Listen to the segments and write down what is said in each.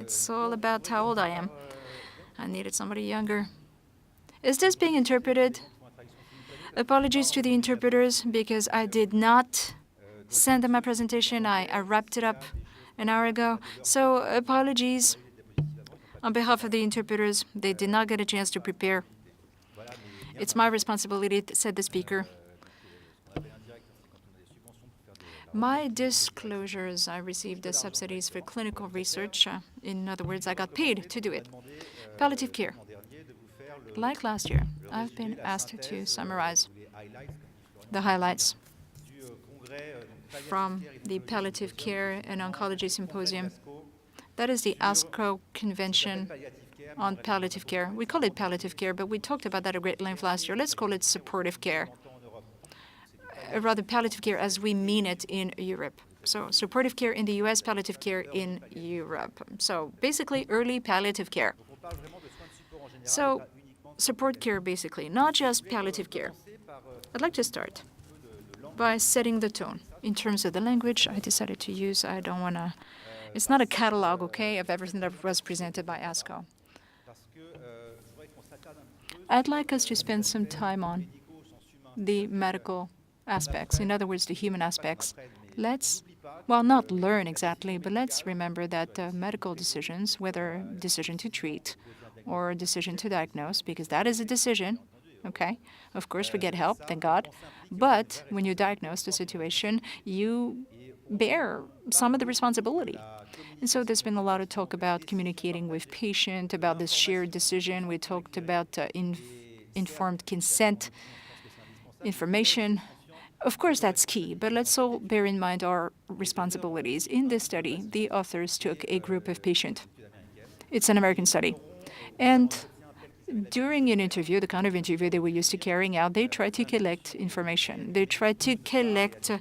It's all about how old I am. I needed somebody younger. Is this being interpreted? Apologies to the interpreters because I did not send them my presentation. I wrapped it up an hour ago. So apologies on behalf of the interpreters. They did not get a chance to prepare. It's my responsibility, said the speaker. My disclosures, I received the subsidies for clinical research. In other words, I got paid to do it. Palliative care. Like last year, I've been asked to summarize the highlights from the Palliative Care and Oncology Symposium. That is the ASCO Convention on Palliative Care. We call it palliative care, but we talked about that at great length last year. Let's call it supportive care. Rather, palliative care as we mean it in Europe. So supportive care in the US, palliative care in Europe. So basically, early palliative care. So support care, basically, not just palliative care. I'd like to start by setting the tone. In terms of the language I decided to use, I don't want to... It's not a catalog, okay, of everything that was presented by ASCO. I'd like us to spend some time on the medical aspects, in other words, the human aspects. Let's, well, not learn exactly, but let's remember that medical decisions, whether decision to treat or decision to diagnose, because that is a decision, okay? Of course, we get help, thank God. But when you diagnose the situation, you bear some of the responsibility. And so there's been a lot of talk about communicating with patient, about this shared decision. We talked about informed consent, information. Of course, that's key, but let's all bear in mind our responsibilities. In this study, the authors took a group of patients. It's an American study. And during an interview, the kind of interview they were used to carrying out, they tried to collect information. They tried to collect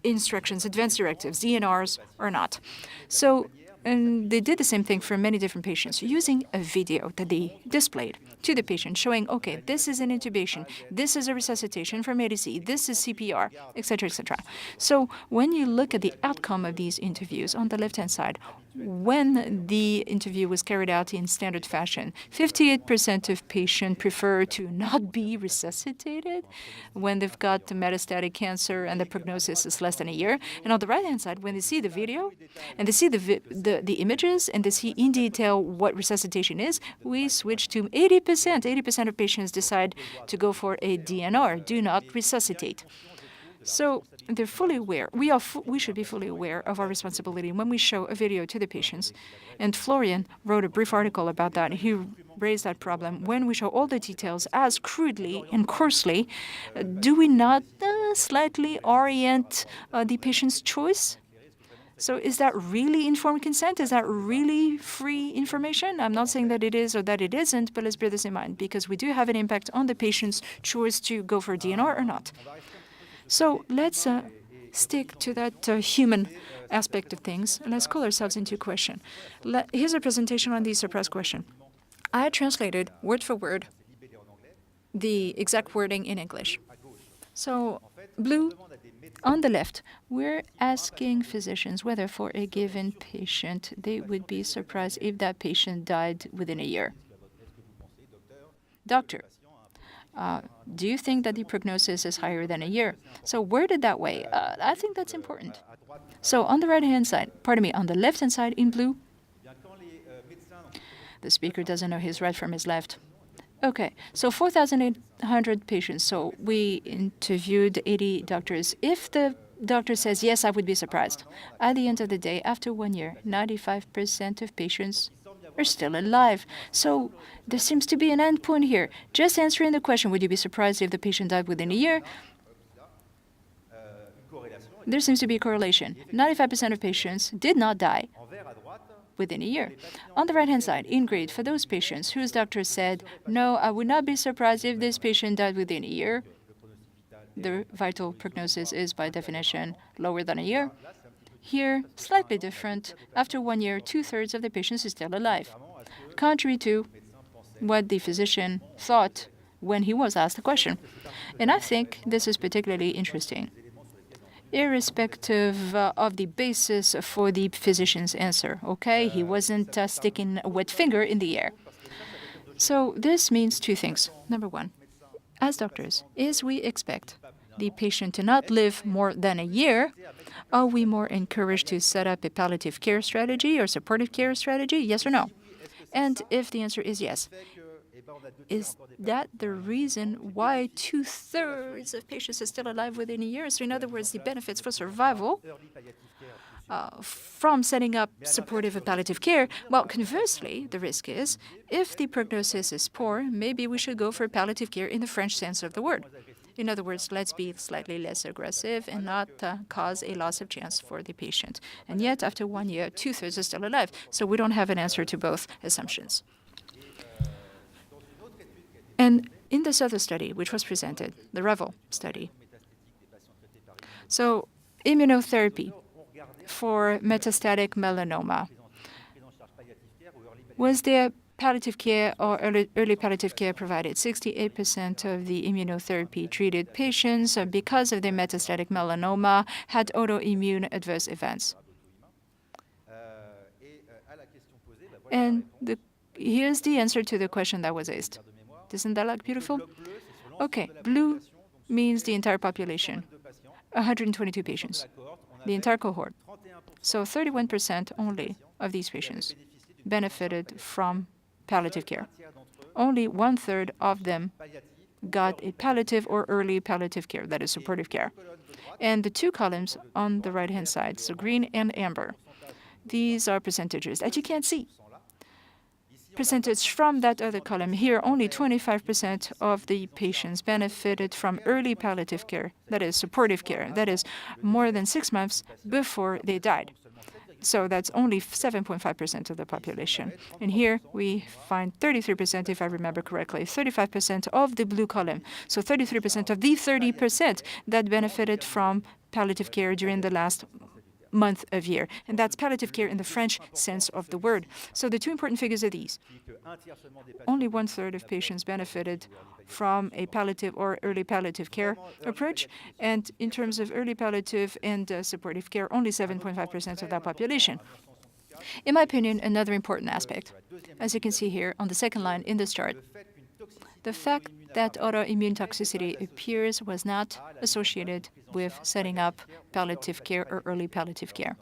instructions, advanced directives, DNRs or not. So, and they did the same thing for many different patients, using a video that they displayed to the patient, showing, okay, this is an intubation, this is a resuscitation from A to Z, this is CPR, etc., etc. So when you look at the outcome of these interviews, on the left-hand side, when the interview was carried out in standard fashion, 58% of patients prefer to not be resuscitated when they've got metastatic cancer and the prognosis is less than a year. And on the right-hand side, when they see the video and they see the images and they see in detail what resuscitation is, we switch to 80%. 80% of patients decide to go for a DNR, do not resuscitate. So they're fully aware. We should be fully aware of our responsibility when we show a video to the patients. And Florian wrote a brief article about that. He raised that problem. When we show all the details as crudely and coarsely, do we not slightly orient the patient's choice? So is that really informed consent? Is that really free information? I'm not saying that it is or that it isn't, but let's bear this in mind, because we do have an impact on the patient's choice to go for DNR or not. So let's stick to that human aspect of things, and let's call ourselves into question. Here's a presentation on the surprise question. I translated word for word the exact wording in English. So blue, on the left, we're asking physicians whether for a given patient they would be surprised if that patient died within a year. Doctor, do you think that the prognosis is higher than a year? So worded that way, I think that's important. So on the right-hand side, on the left-hand side in blue, the speaker doesn't know his right from his left. Okay, so 4,800 patients. So we interviewed 80 doctors. If the doctor says, yes, I would be surprised. At the end of the day, after 1 year, 95% of patients are still alive. So there seems to be an end point here. Just answering the question, would you be surprised if the patient died within a year? There seems to be a correlation. 95% of patients did not die within a year. On the right-hand side, in grade, for those patients whose doctor said, no, I would not be surprised if this patient died within a year, the vital prognosis is, by definition, lower than a year. Here, slightly different. After 1 year, 2/3 of the patients are still alive, contrary to what the physician thought when he was asked the question. And I think this is particularly interesting. irrespective of the basis for the physician's answer. Okay, he wasn't sticking a wet finger in the air. So this means two things. Number one, as doctors, is we expect the patient to not live more than a year, are we more encouraged to set up a palliative care strategy or supportive care strategy? Yes or no? And if the answer is yes, is that the reason why 2/3 of patients are still alive within a year? So in other words, the benefits for survival from setting up supportive and palliative care. Well, conversely, the risk is if the prognosis is poor, maybe we should go for palliative care in the French sense of the word. In other words, let's be slightly less aggressive and not cause a loss of chance for the patient. And yet, after 1 year, 2/3 are still alive. So we don't have an answer to both assumptions. And in this other study, which was presented, the Revel study, so immunotherapy for metastatic melanoma, was there palliative care or early palliative care provided? 68% of the immunotherapy-treated patients, because of their metastatic melanoma, had autoimmune adverse events. And here's the answer to the question that was asked. Isn't that like beautiful? Okay, blue means the entire population, 122 patients, the entire cohort. So 31% only of these patients benefited from palliative care. Only 1/3 of them got a palliative or early palliative care, that is supportive care. And the two columns on the right-hand side, so green and amber, these are percentages that you can't see. Percentage from that other column here, only 25% of the patients benefited from early palliative care, that is supportive care, that is more than 6 months before they died. So that's only 7.5% of the population. And here we find 33%, if I remember correctly, 35% of the blue column. So 33% of the 30% that benefited from palliative care during the last month of year. And that's palliative care in the French sense of the word. So the two important figures are these. Only 1/3 of patients benefited from a palliative or early palliative care approach. And in terms of early palliative and supportive care, only 7.5% of that population. In my opinion, another important aspect, as you can see here on the second line in this chart, the fact that autoimmune toxicity appears was not associated with setting up palliative care or early palliative care.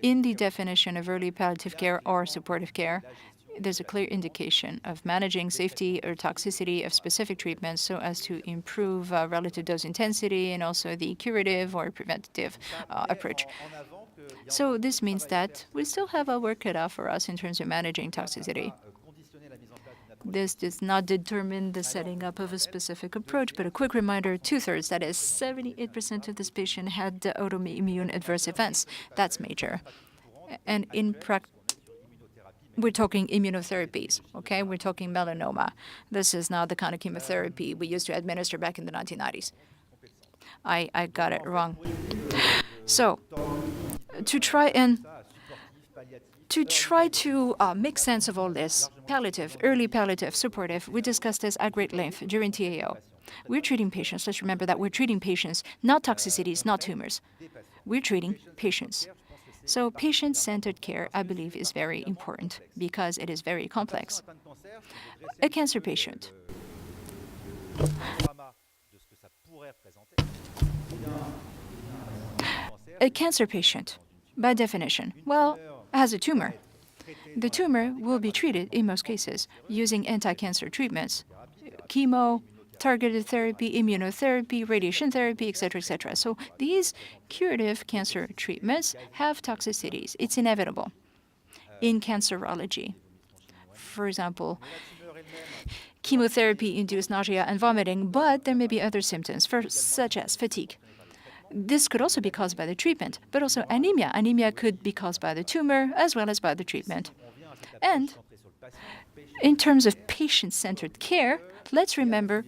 In the definition of early palliative care or supportive care, there's a clear indication of managing safety or toxicity of specific treatments so as to improve relative dose intensity and also the curative or preventative approach. So this means that we still have our work cut out for us in terms of managing toxicity. This does not determine the setting up of a specific approach, but a quick reminder, 2/3, that is 78% of this patient had autoimmune adverse events. That's major. And in practice, we're talking immunotherapies, okay? We're talking melanoma. This is not the kind of chemotherapy we used to administer back in the 1990s. I got it wrong. So, to try to make sense of all this, palliative, early palliative, supportive, we discussed this at great length during TAO. We're treating patients. Let's remember that we're treating patients, not toxicities, not tumors. We're treating patients. So patient-centered care, I believe, is very important because it is very complex. A cancer patient. A cancer patient, by definition, well, has a tumor. The tumor will be treated, in most cases, using anti-cancer treatments, chemo, targeted therapy, immunotherapy, radiation therapy, etc., etc. So these curative cancer treatments have toxicities. It's inevitable in cancerology. For example, chemotherapy-induced nausea and vomiting, but there may be other symptoms, such as fatigue. This could also be caused by the treatment, but also anemia. Anemia could be caused by the tumor as well as by the treatment. And in terms of patient-centered care, let's remember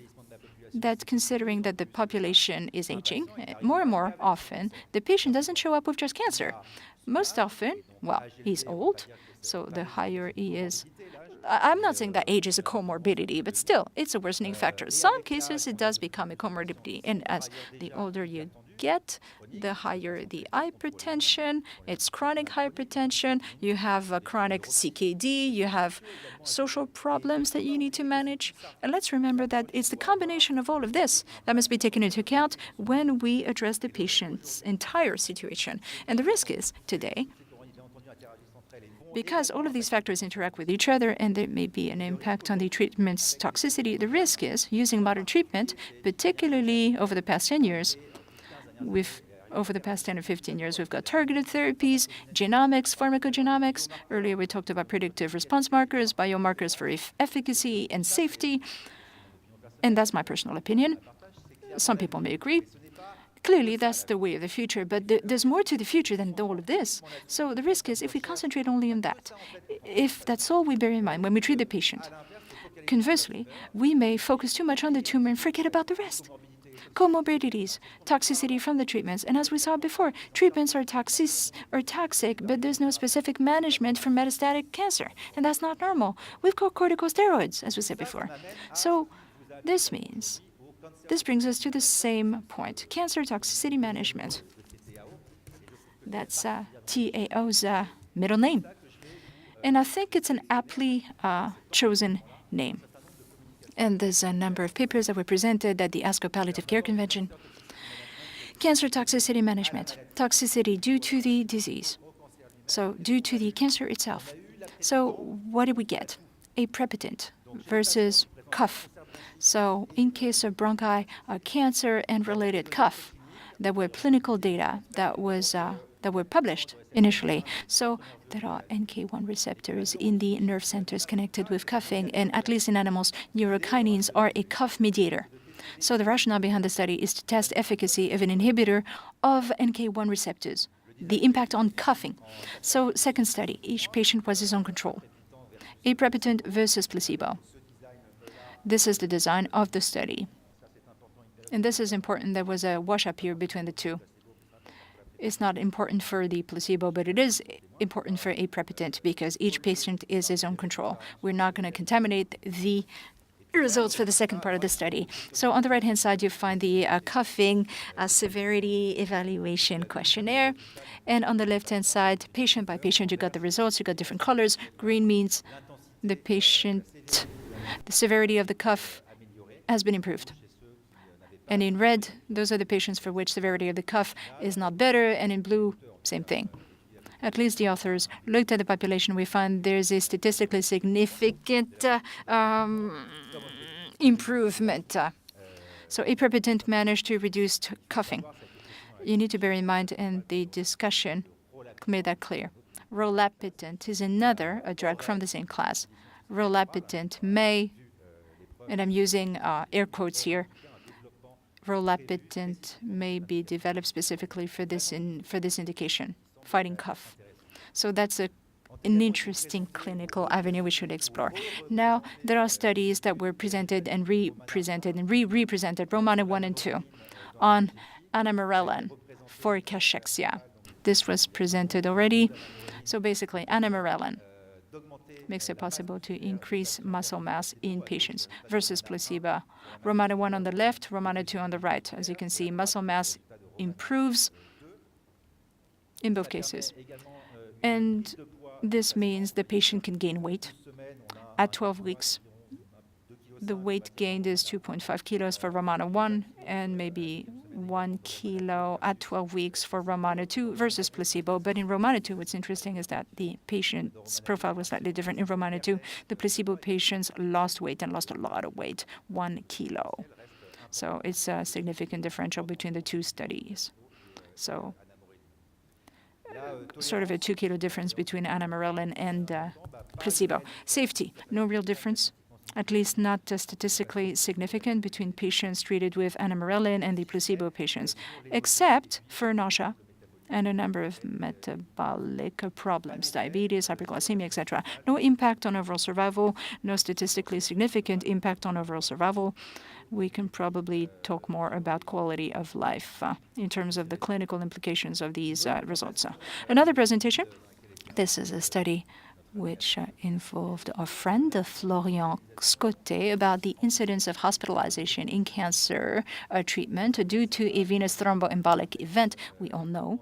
that considering that the population is aging, more and more often, the patient doesn't show up with just cancer. Most often, well, he's old, so the higher he is. I'm not saying that age is a comorbidity, but still, it's a worsening factor. Some cases, it does become a comorbidity, and as the older you get, the higher the hypertension. It's chronic hypertension. You have a chronic CKD. You have social problems that you need to manage. And let's remember that it's the combination of all of this that must be taken into account when we address the patient's entire situation. And the risk is, today, because all of these factors interact with each other and there may be an impact on the treatment's toxicity, the risk is using modern treatment, particularly over the past 10 years. Over the past 10 or 15 years, we've got targeted therapies, genomics, pharmacogenomics. Earlier, we talked about predictive response markers, biomarkers for efficacy and safety. And that's my personal opinion. Some people may agree. Clearly, that's the way of the future, but there's more to the future than all of this. So the risk is if we concentrate only on that, if that's all we bear in mind when we treat the patient. Conversely, we may focus too much on the tumor and forget about the rest. Comorbidities, toxicity from the treatments, and as we saw before, treatments are toxic, but there's no specific management for metastatic cancer, and that's not normal. We've got corticosteroids, as we said before. So this brings us to the same point, cancer toxicity management. That's TAO's middle name. And I think it's an aptly chosen name. And there's a number of papers that were presented at the ASCO Palliative Care Convention. Cancer toxicity management, toxicity due to the disease, so due to the cancer itself. So what did we get? Aprepitant versus cough. So in case of bronchi cancer and related cough, there were clinical data that were published initially. So there are NK1 receptors in the nerve centers connected with coughing, and at least in animals, neurokinins are a cough mediator. So the rationale behind the study is to test efficacy of an inhibitor of NK1 receptors, the impact on coughing. So second study, each patient was his own control. Aprepitant versus placebo. This is the design of the study. And this is important. There was a wash-up here between the two. It's not important for the placebo, but it is important for aprepitant because each patient is his own control. We're not going to contaminate the results for the second part of the study. So on the right-hand side, you find the coughing severity evaluation questionnaire. And on the left-hand side, patient by patient, you got the results. You got different colors. Green means the severity of the cough has been improved. And in red, those are the patients for which severity of the cough is not better, and in blue, same thing. At least the authors looked at the population. We find there's a statistically significant improvement. So aprepitant managed to reduce coughing. You need to bear in mind, and the discussion made that clear. Rolapitant is another drug from the same class. Rolapitant may, and I'm using air quotes here, rolapitant may be developed specifically for this indication, fighting cough. So that's an interesting clinical avenue we should explore. Now, there are studies that were presented and re-presented and re-represented, Romano 1 and 2, on anamirelin for cachexia. This was presented already. So basically, anamirelin makes it possible to increase muscle mass in patients versus placebo. Romano 1 on the left, Romano 2 on the right. As you can see, muscle mass improves in both cases. And this means the patient can gain weight. At 12 weeks, the weight gained is 2.5 kilos for Romano 1 and maybe 1 kilo at 12 weeks for Romano 2 versus placebo. But in Romano 2, what's interesting is that the patient's profile was slightly different. In Romano 2, the placebo patients lost weight and lost a lot of weight, 1 kilo. So it's a significant differential between the two studies. So sort of a 2 kilo difference between anamirelin and placebo. Safety, no real difference. At least not statistically significant between patients treated with anamirelin and the placebo patients, except for nausea and a number of metabolic problems, diabetes, hyperglycemia, etc. No impact on overall survival, no statistically significant impact on overall survival. We can probably talk more about quality of life in terms of the clinical implications of these results. Another presentation. This is a study which involved our friend Florian Scottet about the incidence of hospitalization in cancer treatment due to a venous thromboembolic event. We all know.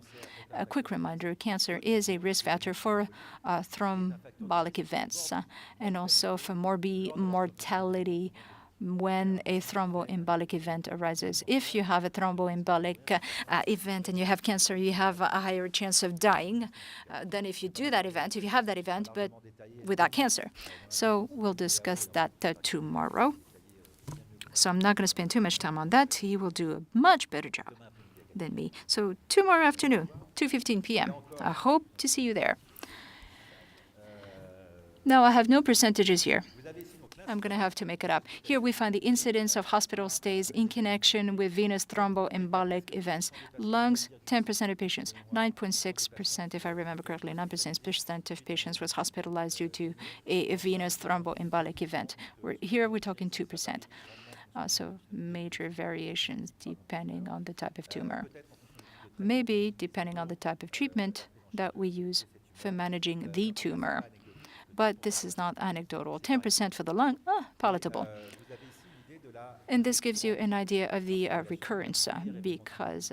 A quick reminder, cancer is a risk factor for thrombolic events and also for mortality when a thromboembolic event arises. If you have a thromboembolic event and you have cancer, you have a higher chance of dying than if you do that event, if you have that event, but without cancer. So we'll discuss that tomorrow. So I'm not going to spend too much time on that. He will do a much better job than me. So tomorrow afternoon, 2:15 p.m. I hope to see you there. Now, I have no percentages here. I'm going to have to make it up. Here we find the incidence of hospital stays in connection with venous thromboembolic events. Lungs, 10% of patients. 9.6%, if I remember correctly, 9% of patients was hospitalized due to a venous thromboembolic event. Here we're talking 2%. So major variations depending on the type of tumor. Maybe depending on the type of treatment that we use for managing the tumor. But this is not anecdotal. 10% for the lung, palatable. And this gives you an idea of the recurrence because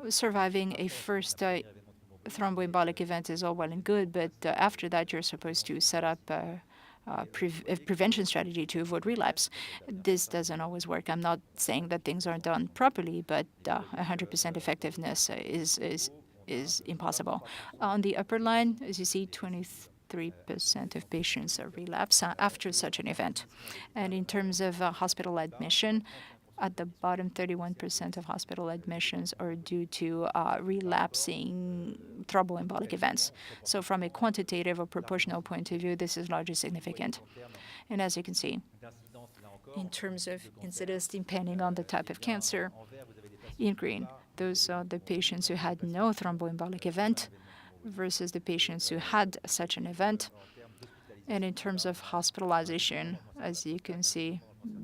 surviving a first thromboembolic event is all well and good, but after that you're supposed to set up a prevention strategy to avoid relapse. This doesn't always work. I'm not saying that things aren't done properly, but 100% effectiveness is impossible. On the upper line, as you see, 23% of patients relapse after such an event. And in terms of hospital admission, at the bottom, 31% of hospital admissions are due to relapsing thromboembolic events. So from a quantitative or proportional point of view, this is largely significant. And as you can see, in terms of incidence, depending on the type of cancer, in green, those are the patients who had no thromboembolic event versus the patients who had such an event. And in terms of hospitalization, as you can see,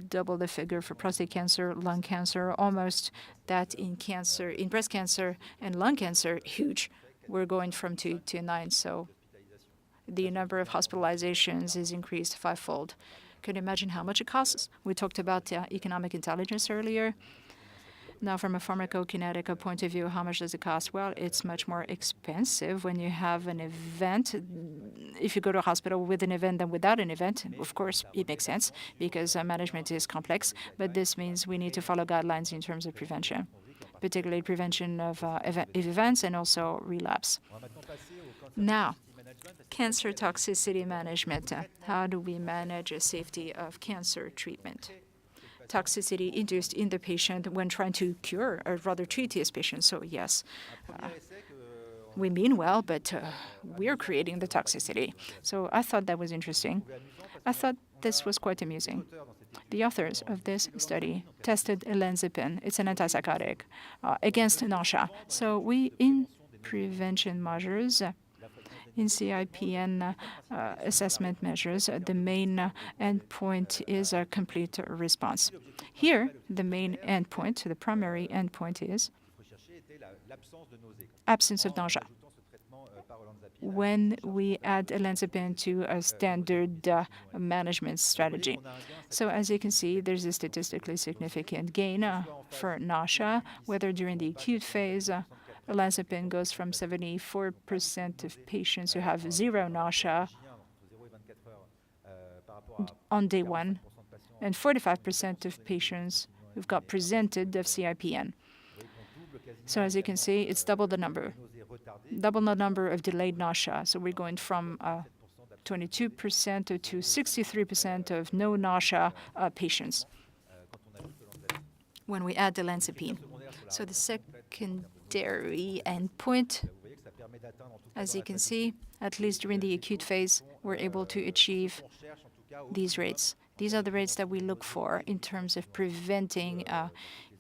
double the figure for prostate cancer, lung cancer, almost that in cancer, in breast cancer and lung cancer, huge. We're going from 2 to 9, so the number of hospitalizations is increased fivefold. Can you imagine how much it costs? We talked about economic intelligence earlier. Now, from a pharmacokinetic point of view, how much does it cost? Well, it's much more expensive when you have an event. If you go to a hospital with an event than without an event, of course, it makes sense because management is complex. But this means we need to follow guidelines in terms of prevention, particularly prevention of events and also relapse. Now, cancer toxicity management. How do we manage the safety of cancer treatment? Toxicity induced in the patient when trying to cure or rather treat his patient. So yes, we mean well, but we're creating the toxicity. So I thought that was interesting. I thought this was quite amusing. The authors of this study tested olanzapine, it's an antipsychotic, against nausea. So we, in prevention measures, in CIPN assessment measures, the main endpoint is a complete response. Here, the main endpoint, the primary endpoint is absence of nausea when we add olanzapine to a standard management strategy. So as you can see, there's a statistically significant gain for nausea, whether during the acute phase, olanzapine goes from 74% of patients who have zero nausea on day 1 and 45% of patients who've got presented of CIPN. So as you can see, it's double the number of delayed nausea. So we're going from 22% to 63% of no nausea patients when we add olanzapine. So the secondary endpoint, as you can see, at least during the acute phase, we're able to achieve these rates. These are the rates that we look for in terms of preventing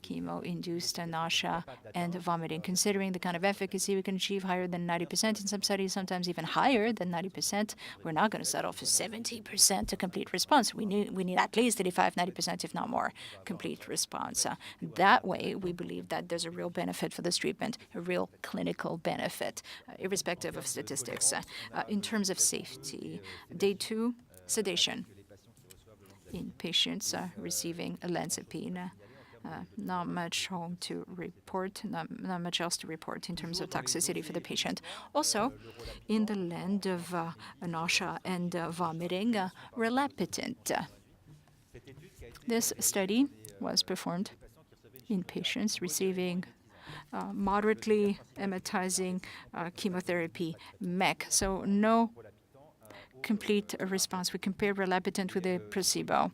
chemo-induced nausea and vomiting. Considering the kind of efficacy we can achieve, higher than 90% in some studies, sometimes even higher than 90%, we're not going to settle for 70% to complete response. We need at least 85, 90%, if not more, complete response. That way, we believe that there's a real benefit for this treatment, a real clinical benefit, irrespective of statistics. In terms of safety, day 2, sedation in patients receiving olanzapine. Not much not much else to report in terms of toxicity for the patient. Also, in the land of nausea and vomiting, relapitant. This study was performed in patients receiving moderately emetizing chemotherapy MEC, so no complete response. We compared relapitant with a placebo.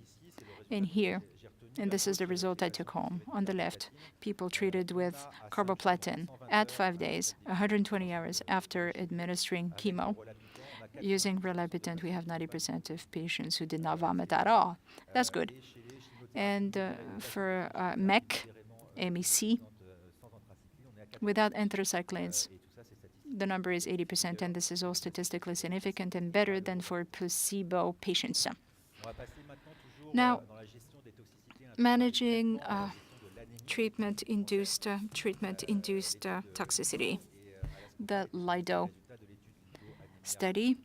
And here, and this is the result I took home. On the left, people treated with carboplatin at 5 days, 120 hours after administering chemo. Using relapitant, we have 90% of patients who did not vomit at all. That's good. And for MEC, without anthracyclines, the number is 80%, and this is all statistically significant and better than for placebo patients. Now, managing treatment-induced toxicity. The LIDO study,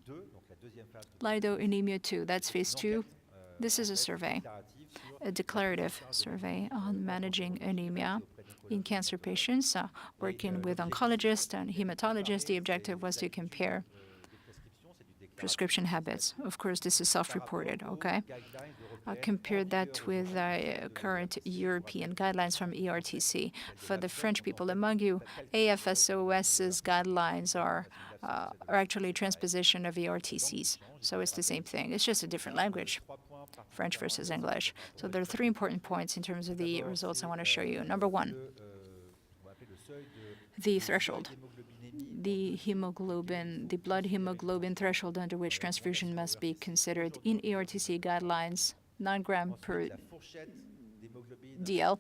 LIDO anemia 2, that's phase 2. This is a survey, a declarative survey on managing anemia in cancer patients, working with oncologists and hematologists. The objective was to compare prescription habits. Of course, this is self-reported, okay? Compare that with current European guidelines from ERTC. For the French people among you, AFSOS's guidelines are actually a transposition of ERTC's. So it's the same thing. It's just a different language, French versus English. So there are 3 important points in terms of the results I want to show you. Number 1, the threshold. The blood hemoglobin threshold under which transfusion must be considered in ERTC guidelines, 9 gram per DL,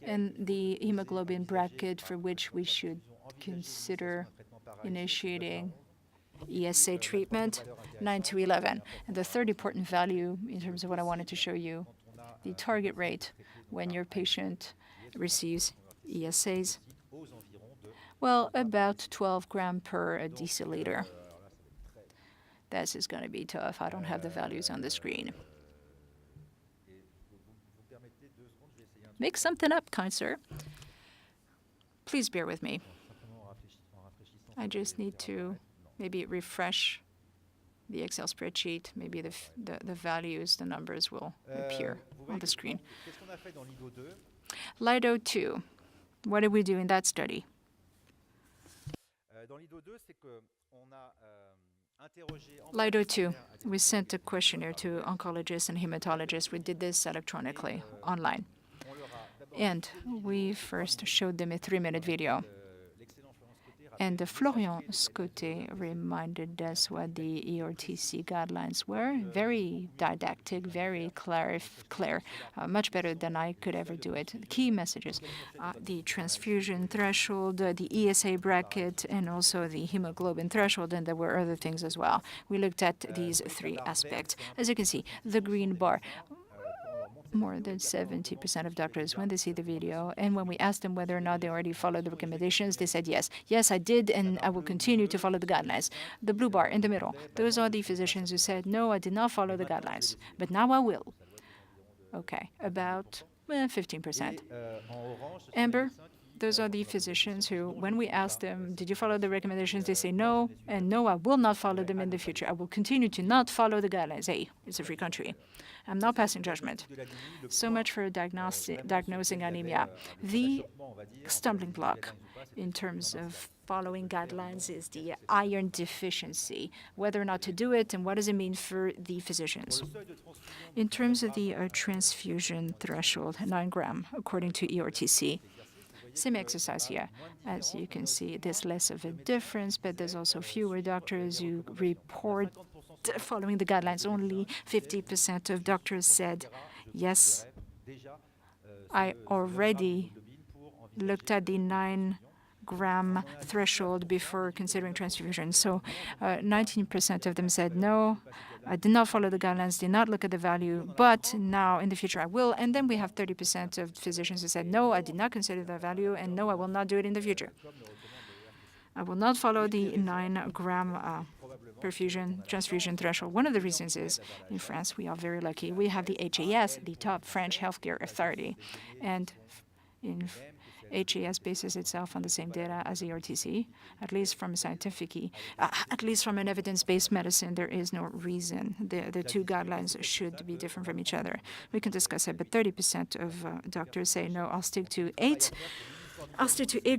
and the hemoglobin bracket for which we should consider initiating ESA treatment, 9 to 11. And the third important value in terms of what I wanted to show you, the target rate when your patient receives ESAs, well, about 12 gram per deciliter. This is going to be tough. I don't have the values on the screen. Make something up, kind sir. Please bear with me. I just need to maybe refresh the Excel spreadsheet. Maybe the values, the numbers will appear on the screen. LIDO 2. What did we do in that study? LIDO 2, we sent a questionnaire to oncologists and hematologists. We did this electronically, online. And we first showed them a 3-minute video. And Florian Scotté reminded us what the ERTC guidelines were. Very didactic, very clear, much better than I could ever do it. The key messages, the transfusion threshold, the ESA bracket, and also the hemoglobin threshold, and there were other things as well. We looked at these 3 aspects. As you can see, the green bar, more than 70% of doctors, when they see the video, and when we asked them whether or not they already followed the recommendations, they said yes. Yes, I did, and I will continue to follow the guidelines. The blue bar in the middle, those are the physicians who said, no, I did not follow the guidelines, but now I will. Okay, about 15%. Amber, those are the physicians who, when we ask them, did you follow the recommendations, they say no, and no, I will not follow them in the future. I will continue to not follow the guidelines. Hey, it's a free country. I'm not passing judgment. So much for diagnosing anemia. The stumbling block in terms of following guidelines is the iron deficiency, whether or not to do it, and what does it mean for the physicians. In terms of the transfusion threshold, 9 gram, according to ERTC, same exercise here. As you can see, there's less of a difference, but there's also fewer doctors who report following the guidelines. Only 50% of doctors said, yes, I already looked at the 9-gram threshold before considering transfusion. So 19% of them said no, I did not follow the guidelines, did not look at the value, but now in the future I will. And then we have 30% of physicians who said no, I did not consider the value, and no, I will not do it in the future. I will not follow the 9-gram transfusion threshold. One of the reasons is in France we are very lucky. We have the HAS, the top French healthcare authority, and in HAS bases itself on the same data as the RTC, at least from at least from an evidence-based medicine. There is no reason the two guidelines should be different from each other. We can discuss it, but 30% of doctors say no. I'll stick to 8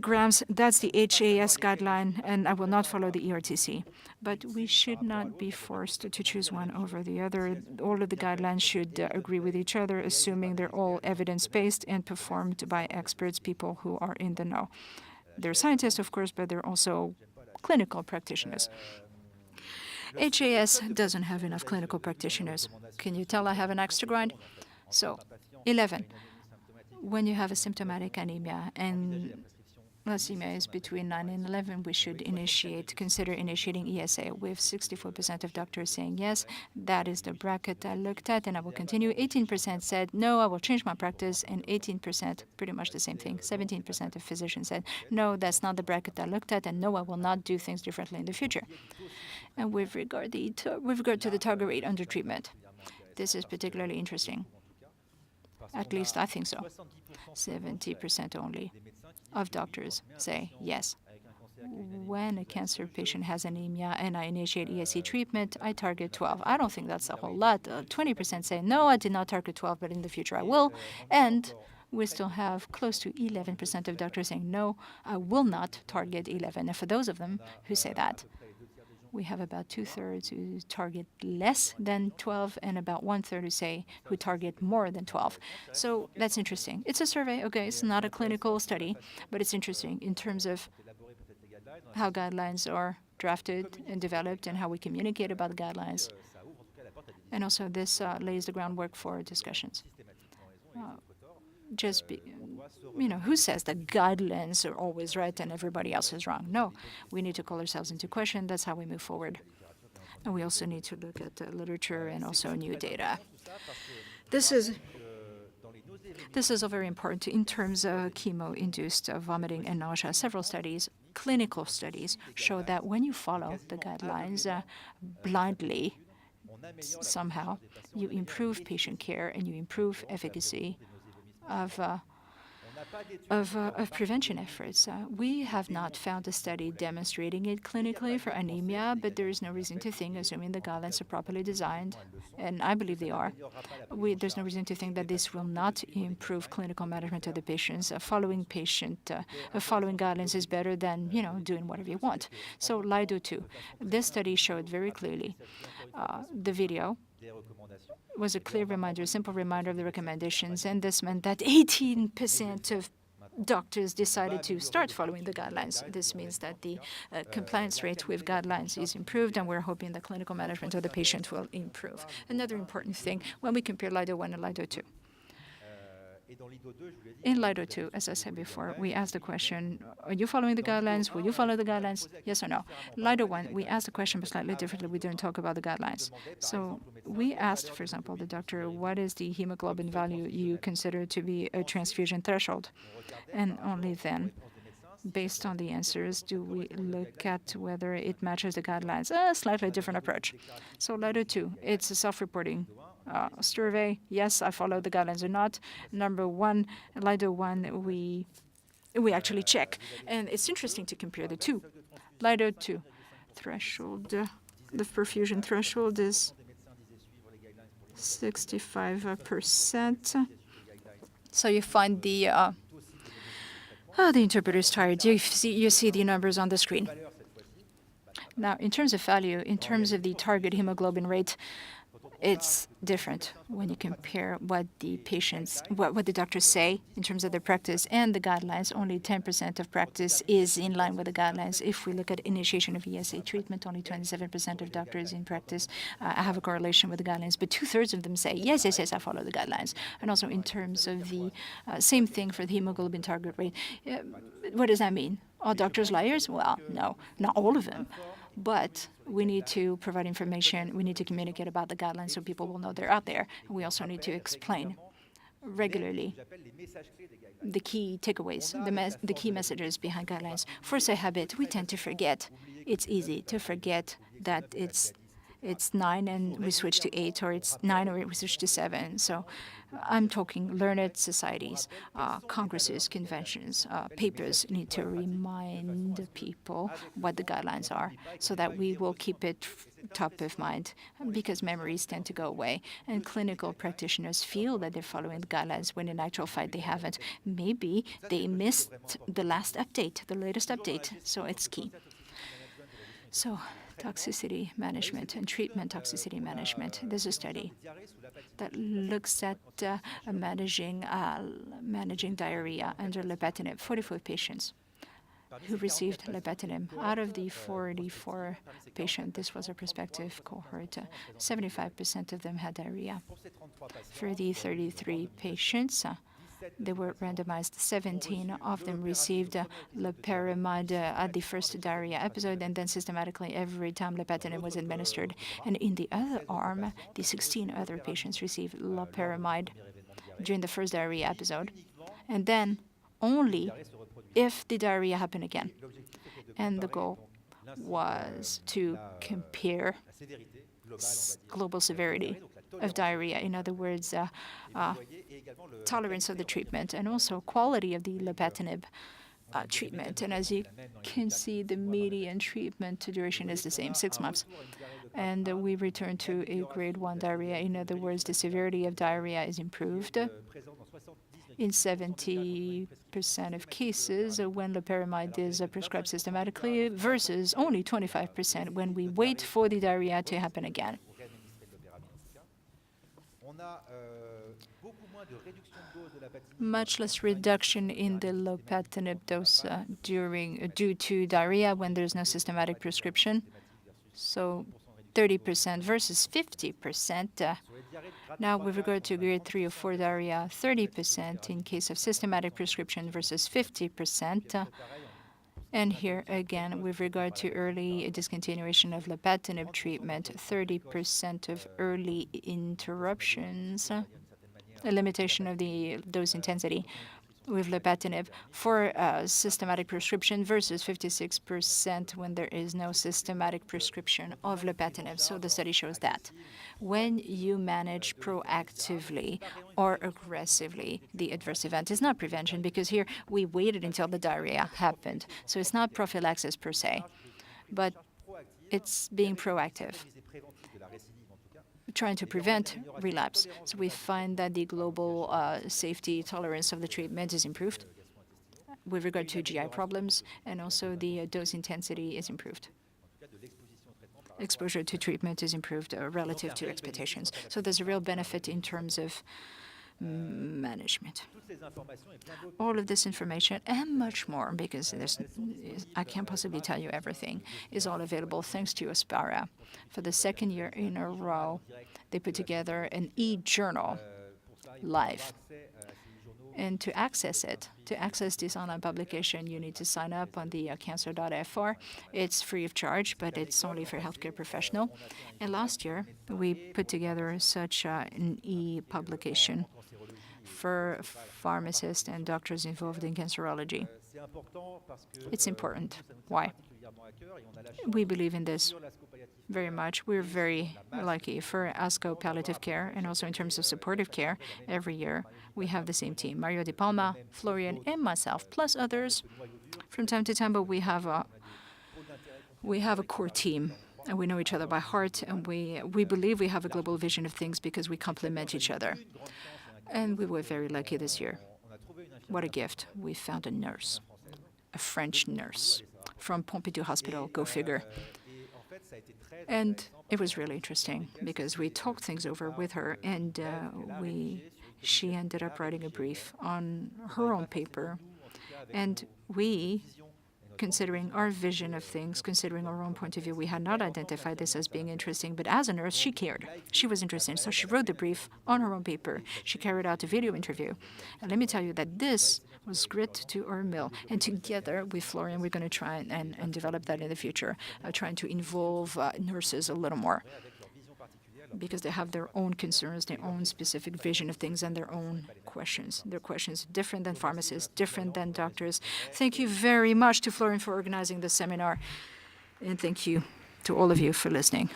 grams. That's the HAS guideline, and I will not follow the ERTC. But we should not be forced to choose one over the other. All of the guidelines should agree with each other, assuming they're all evidence-based and performed by experts, people who are in the know. They're scientists, of course, but they're also clinical practitioners. HAS doesn't have enough clinical practitioners. Can you tell I have an axe to grind? So, 11. When you have a symptomatic anemia and leukemia is between 9 and 11, we should consider initiating ESA, with 64% of doctors saying yes. That is the bracket I looked at, and I will continue. 18% said no, I will change my practice, and 18%, pretty much the same thing. 17% of physicians said no, that's not the bracket I looked at, and no, I will not do things differently in the future. And with regard to the target rate under treatment, this is particularly interesting. At least I think so. 70% only of doctors say yes. When a cancer patient has anemia and I initiate ESC treatment, I target 12. I don't think that's a whole lot. 20% say no, I did not target 12, but in the future I will. And we still have close to 11% of doctors saying no, I will not target 11. And for those of them who say that, we have about 2/3 who target less than 12 and about 1/3 who target more than 12. So that's interesting. It's a survey, okay, it's not a clinical study, but it's interesting in terms of how guidelines are drafted and developed and how we communicate about the guidelines. And also this lays the groundwork for discussions. Who says that guidelines are always right and everybody else is wrong? No, we need to call ourselves into question. That's how we move forward. And we also need to look at the literature and also new data. This is very important in terms of chemo-induced vomiting and nausea. Several studies, clinical studies, show that when you follow the guidelines blindly, somehow, you improve patient care and you improve efficacy of prevention efforts. We have not found a study demonstrating it clinically for anemia, but there is no reason to think, assuming the guidelines are properly designed, and I believe they are, there's no reason to think that this will not improve clinical management of the patients. Following guidelines is better than doing whatever you want. So LIDO-2, this study showed very clearly the video was a clear reminder, a simple reminder of the recommendations, and this meant that 18% of doctors decided to start following the guidelines. This means that the compliance rate with guidelines is improved, and we're hoping the clinical management of the patient will improve. Another important thing, when we compare LIDO-1 and LIDO-2, in LIDO-2, as I said before, we asked the question, are you following the guidelines? Will you follow the guidelines? Yes or no? LIDO-1, we asked the question but slightly differently. We didn't talk about the guidelines. So we asked, for example, the doctor, what is the hemoglobin value you consider to be a transfusion threshold? And only then, based on the answers, do we look at whether it matches the guidelines. A slightly different approach. So LIDO-2, it's a self-reporting survey. Yes, I follow the guidelines or not. Number one, LIDO-1, we actually check. And it's interesting to compare the two. LIDO-2 threshold, the perfusion threshold is 65%. So you find the interpreter's tired. You see the numbers on the screen. Now, in terms of value, in terms of the target hemoglobin rate, It's different when you compare what the patients, what the doctors say in terms of their practice and the guidelines. Only 10% of practice is in line with the guidelines. If we look at initiation of ESA treatment, only 27% of doctors in practice have a correlation with the guidelines, but two-thirds of them say, yes, yes, yes, I follow the guidelines. And also in terms of the same thing for the hemoglobin target rate. What does that mean? Are doctors liars? Well, no, not all of them. But we need to provide information. We need to communicate about the guidelines so people will know they're out there. We also need to explain regularly the key takeaways, the key messages behind guidelines. Force a habit, we tend to forget. It's easy to forget that it's 9 and we switch to 8, or it's 9 or we switch to 7. So I'm talking learned societies, congresses, conventions, papers need to remind people what the guidelines are so that we will keep it top of mind, because memories tend to go away. And clinical practitioners feel that they're following the guidelines when in actual fact they haven't. Maybe they missed the last update, the latest update. So it's key. So toxicity management and treatment toxicity management. There's a study that looks at managing diarrhea under lapatinib. 44 patients who received lapatinib. Out of the 44 patients, this was a prospective cohort, 75% of them had diarrhea. For the 33 patients, they were randomized. 17 of them received loperamide at the first diarrhea episode, and then systematically every time lapatinib was administered. And in the other arm, the 16 other patients received loperamide during the first diarrhea episode, and then only if the diarrhea happened again. And the goal was to compare global severity of diarrhea, in other words, tolerance of the treatment, and also quality of the lapatinib treatment. And as you can see, the median treatment duration is the same, 6 months. And we return to a grade 1 diarrhea. In other words, the severity of diarrhea is improved in 70% of cases when loperamide is prescribed systematically, versus only 25% when we wait for the diarrhea to happen again. Much less reduction in the lapatinib dose due to diarrhea when there's no systematic prescription. So 30% versus 50%. Now, with regard to grade 3 or 4 diarrhea, 30% in case of systematic prescription versus 50%. And here again, with regard to early discontinuation of lapatinib treatment, 30% of early interruptions, a limitation of the dose intensity with lapatinib for systematic prescription versus 56% when there is no systematic prescription of lapatinib. So the study shows that when you manage proactively or aggressively the adverse event, it's not prevention, because here we waited until the diarrhea happened. So it's not prophylaxis per se, but it's being proactive, trying to prevent relapse. So we find that the global safety tolerance of the treatment is improved with regard to GI problems, and also the dose intensity is improved. Exposure to treatment is improved relative to expectations. So there's a real benefit in terms of management. All of this information and much more, because I can't possibly tell you everything, is all available thanks to Aspara. For the second year in a row, they put together an e-journal live. And to access it, to access this online publication, you need to sign up on the cancer.fr. It's free of charge, but it's only for healthcare professional. And last year, we put together such an e-publication for pharmacists and doctors involved in cancerology. It's important. Why? We believe in this very much. We're very lucky for ASCO palliative care, and also in terms of supportive care. Every year, we have the same team, Mario Di Palma, Florian, and myself, plus others from time to time, but we have a core team, and we know each other by heart, and we believe we have a global vision of things because we complement each other. And we were very lucky this year. What a gift. We found a nurse, a French nurse from Pompidou Hospital, go figure. And it was really interesting because we talked things over with her, and she ended up writing a brief on her own paper. And we, considering our vision of things, considering our own point of view, we had not identified this as being interesting, but as a nurse, she cared. She was interested, so she wrote the brief on her own paper. She carried out a video interview. And let me tell you that this was grit to our mill. And together with Florian, we're going to try and develop that in the future, trying to involve nurses a little more, because they have their own concerns, their own specific vision of things, and their own questions. Their questions different than pharmacists, different than doctors. Thank you very much to Florian for organizing this seminar, and thank you to all of you for listening.